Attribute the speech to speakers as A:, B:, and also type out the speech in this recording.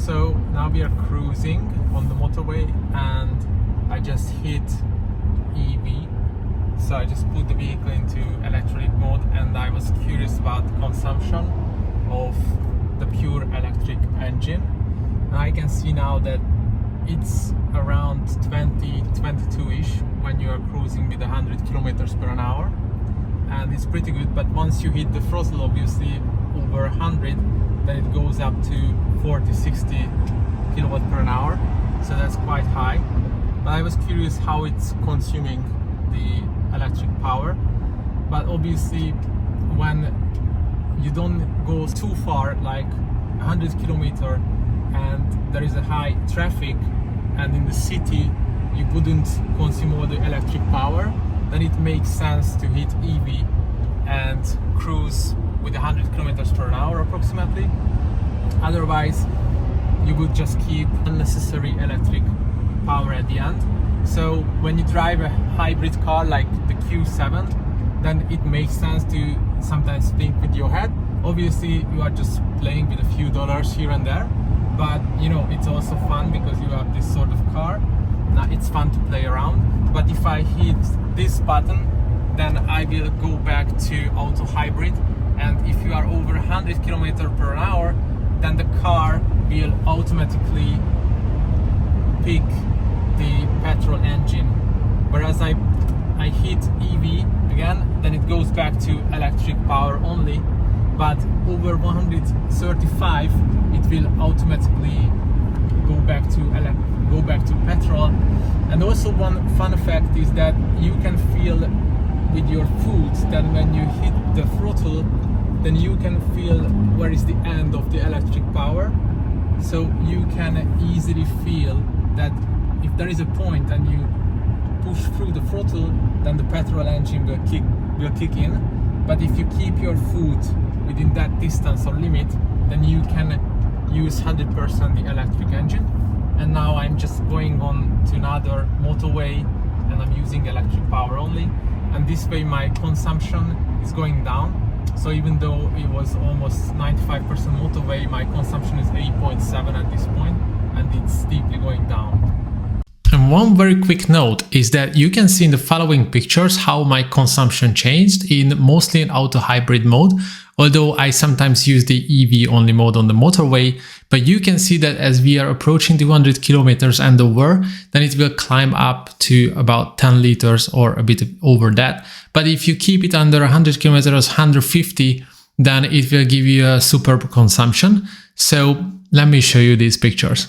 A: So now we are cruising on the motorway and I just hit EV. So I just put the vehicle into electric mode and I was curious about the consumption of the pure electric engine. And I can see now that it's around 22-ish when you are cruising with 100 kilometers per hour, and it's pretty good. But once you hit the throttle, obviously over 100, then it goes up to 40-60 kilowatt per hour, so that's quite high. But I was curious how it's consuming the electric power. But obviously when you don't go too far, like 100 kilometer, and there is a high traffic, and in the city you wouldn't consume all the electric power, then it makes sense to hit EV and cruise with 100 kilometers per hour approximately. Otherwise you would just keep unnecessary electric power at the end. So when you drive a hybrid car like the Q7, then it makes sense to sometimes think with your head. Obviously you are just playing with a few dollars here and there, but you know, it's also fun because you have this sort of car. Now it's fun to play around. But if I hit this button, then I will go back to auto hybrid, and if you are over 100 kilometers per hour, then the car will automatically pick the petrol engine. Whereas I hit EV again, then it goes back to electric power only. But over 135, it will automatically go back to petrol. And also one fun fact is that you can feel with your foot that when you hit the throttle, then you can feel where is the end of the electric power. So you can easily feel that if there is a point and you push through the throttle, then the petrol engine will kick in. But if you keep your foot within that distance or limit, then you can use 100% the electric engine. And now I'm just going on to another motorway and I'm using electric power only, and this way my consumption is going down. So even though it was almost 95% motorway, my consumption is 8.7 at this point, and it's steeply going down. And one very quick note is that you can see in the following pictures how my consumption changed in mostly in auto hybrid mode, although I sometimes use the EV only mode on the motorway. But you can see that as we are approaching 200 kilometers and over, then it will climb up to about 10 liters or a bit over that. But if you keep it under 100 kilometers, 150, then it will give you a superb consumption. So let me show you these pictures.